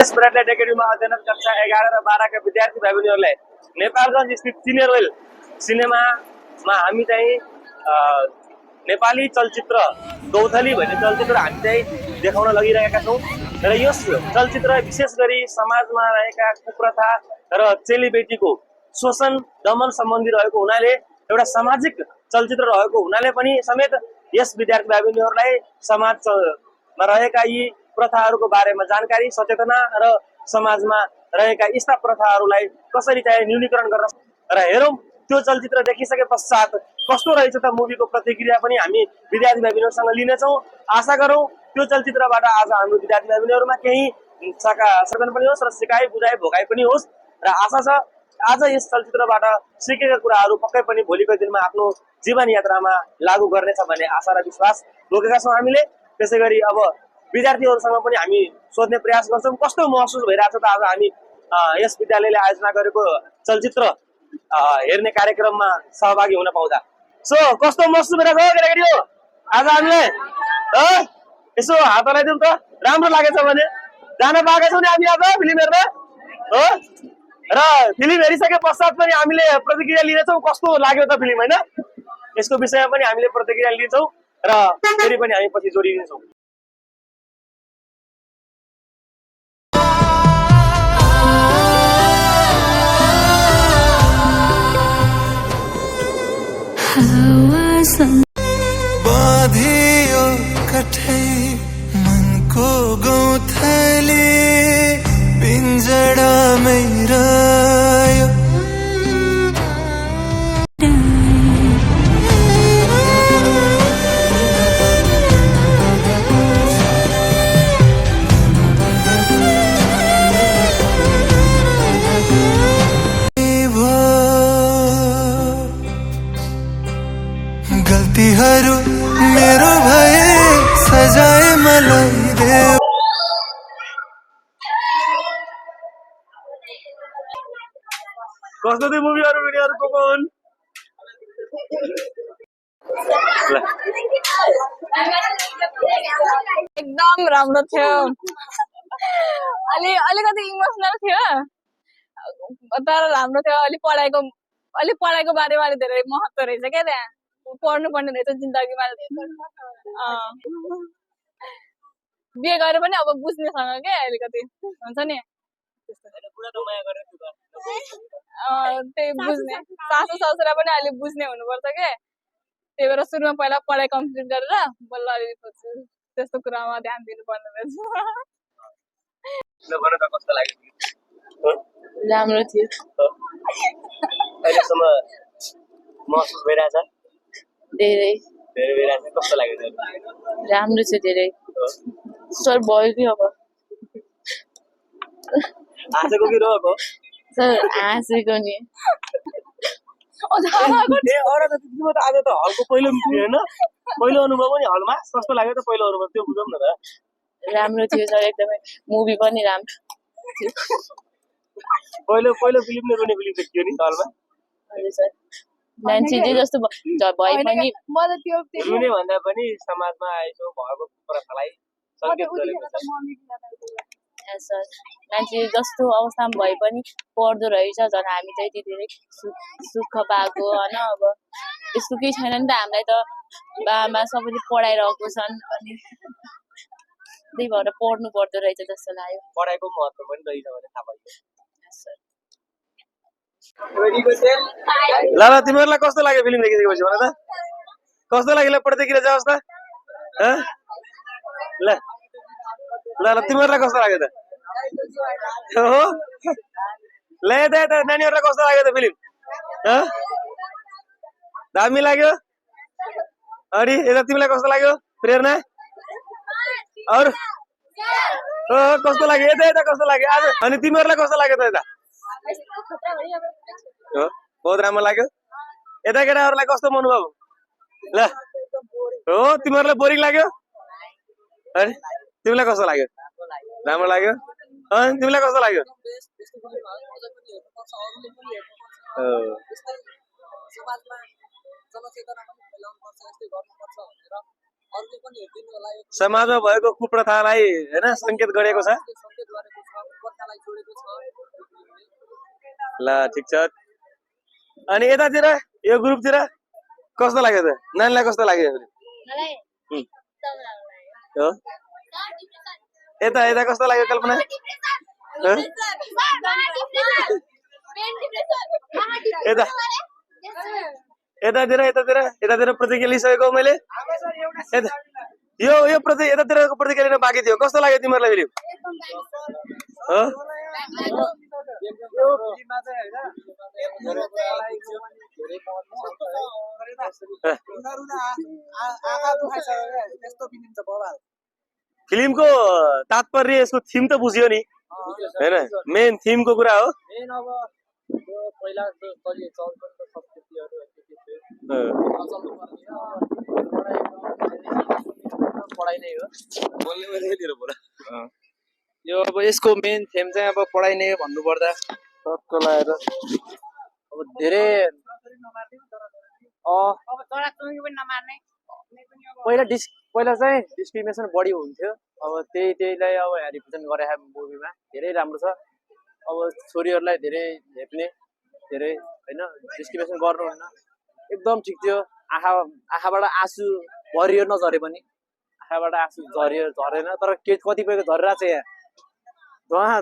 ब्राडलाइट एकाडेमीमा अध्ययनरत कक्षा 11 र 12 का विद्यार्थी भाइ बहिनीहरूलाई नेपालगञ्ज स्थित सिनियर वेल सिनेमामा हामी चाहिँ नेपाली चलचित्र गौथली भन्ने चलचित्र हामी चाहिँ देखाउन लगिरहेका छौँ र यस चलचित्र विशेष गरी समाजमा रहेका कुप्रथा र चेलीबेटीको शोषण दमन सम्बन्धी रहेको हुनाले एउटा सामाजिक चलचित्र रहेको हुनाले पनि समेत यस विद्यार्थी भाइ बहिनीहरूलाई समाजमा रहेका यी प्रथाहरूको बारेमा जानकारी सचेतना र समाजमा रहेका यस्ता प्रथाहरूलाई कसरी चाहिँ न्यूनीकरण गर्न र हेरौँ त्यो चलचित्र देखिसके पश्चात कस्तो रहेछ त मुभीको प्रतिक्रिया पनि हामी विद्यार्थी भाइ बहिनीहरूसँग लिनेछौँ। आशा गरौँ त्यो चलचित्रबाट आज हाम्रो विद्यार्थी भाइ बहिनीहरूमा केही सकारात्मक पनि होस् र सिकाइ बुझाइ भोगाइ पनि होस् र आशा छ आज यस चलचित्रबाट सिकेका कुराहरू पक्कै पनि भोलिको दिनमा आफ्नो जीवन यात्रामा लागू गर्नेछ भन्ने आशा र विश्वास बोकेका छौँ हामीले। त्यसै गरी अब विद्यार्थीहरूसँग पनि हामी सोध्ने प्रयास गर्छौँ कस्तो महसुस भइरहेछ त आज हामी यस विद्यालयले आयोजना गरेको चलचित्र हेर्ने कार्यक्रममा सहभागी हुन पाउँदा। सो कस्तो महसुस भइरहेछ हो केटाकेटी हो आज हामीले यसो हात हल्लाइदिउँ त राम्रो लागेछ भने जान पाएका छौँ नि हामी आज फिल्म हेर्न हो र फिल्म हेरिसके पश्चात पनि हामीले प्रतिक्रिया लिनेछौँ कस्तो लाग्यो त फिल्म होइन यसको विषयमा पनि हामीले प्रतिक्रिया लिन्छौँ र फेरि पनि हामी पछि जोडिदिन्छौँ। बाधियो कठै मनको गौथली पिंजडामै रह्यो गल्तीहरू मेरो भए सजाय मलाई देऊ। कस्तो थियो मुभीहरू भिडियोहरू को हुन् एकदम राम्रो थियो अलिकति इमोसनल थियो तर राम्रो थियो। अलि पढाइको बारेमा अलि धेरै महत्त्व रहेछ क्या त्यहाँ पढ्नु पर्ने रहेछ जिन्दगीमा बिहे गरेर पनि अब बुझ्नेसँग क्या अलिकति हुन्छ नि त्यही बुझ्ने सासू ससुरा पनि अलि बुझ्ने हुनुपर्छ क्या त्यही भएर सुरुमा पहिला पढाइ कम्प्लिट गरेर बल्ल अलि त्यस्तो कुरामा ध्यान दिनुपर्ने रहेछ। राम्रो थियो अहिलेसम्म महसुस भइरहेछ धेरै भइरहेछ कस्तो लाग्यो राम्रो छ धेरै सर भयो कि अब हाँसेको कि रोएको सर हाँसेको नि आज त हलको पहिलो मिटिङ होइन पहिलो अनुभव पनि हलमा कस्तो लाग्यो त पहिलो अनुभव त्यो बुझौँ न त। राम्रो थियो सर एकदमै मुभी पनि राम्रो थियो पहिलो फिल्म नै रुने फिल्म देखियो नि हलमा हजुर सर मान्छे जे जस्तो भए पनि रुने भन्दा पनि समाजमा आएको भएको प्रथालाई सङ्केत गरेको छ सर मान्छे जस्तो अवस्थामा भए पनि पढ्दो रहेछ झन् हामी चाहिँ धेरै सुख पाएको होइन अब यस्तो केही छैन नि त हामीलाई त बाबामा सबैले पढाइरहेको छन् अनि त्यही भएर पढ्नु पर्दो रहेछ जस्तो लाग्यो पढाइको महत्त्व पनि रहेछ भने थाहा पाइयो। ल तिमीहरूलाई कस्तो लाग्यो फिल्म देखिसकेपछि भन त कस्तो लाग्यो ल प्रतिक्रिया जाओस् त ल तिमीहरूलाई कस्तो लाग्यो त हो ल यता नानीहरूलाई कस्तो लाग्यो त फिल्म दामी लाग्यो अनि यता तिमीलाई कस्तो लाग्यो प्रेरणा अरू कस्तो लाग्यो यता कस्तो लाग्यो आज अनि तिमीहरूलाई कस्तो लाग्यो त यता बहुत राम्रो लाग्यो यता केटाहरूलाई कस्तो अनुभव ल हो तिमीहरूलाई बोरिङ लाग्यो अनि तिमीलाई कस्तो लाग्यो राम्रो लाग्यो अनि तिमीलाई कस्तो लाग्यो समाजमा भएको कुप्रथालाई हैन संकेत गरेको छ। ल ठिक छ। अनि यतातिर यो ग्रुपतिर कस्तो लाग्यो त? नानीलाई कस्तो लाग्यो? हो यता यता कस्तो लाग्यो कल्पना? ह? यता यतातिर यतातिर यतातिर प्रतिक्रिया लिइसकेको मैले। यता यो यतातिरको प्रतिक्रिया लिन बाँकी थियो। कस्तो लाग्यो तिमीहरूलाई फिल्म? हो फिल्मको तात्पर्य यसको थीम त बुझ्यो नि हैन? मेन थीमको कुरा हो। यो अब यसको मेन थेम चाहिँ अब पढाइ नै भन्नुपर्दा टक्क लाएर अब धेरै पहिला चाहिँ डिस्क्रिमिनेसन बढी हुन्थ्यो। अब त्यहीलाई अब रिप्रेजेन्ट गरेको मुभीमा धेरै राम्रो छ। अब छोरीहरूलाई धेरै हेप्ने धेरै होइन डिस्क्रिमिनेसन गर्नुहुन्न एकदम ठिक थियो। आँखाबाट आँसु भरियो नझरे पनि आँखाबाट आँसु झरेन तर कतिपयको झरेर चाहिँ यहाँ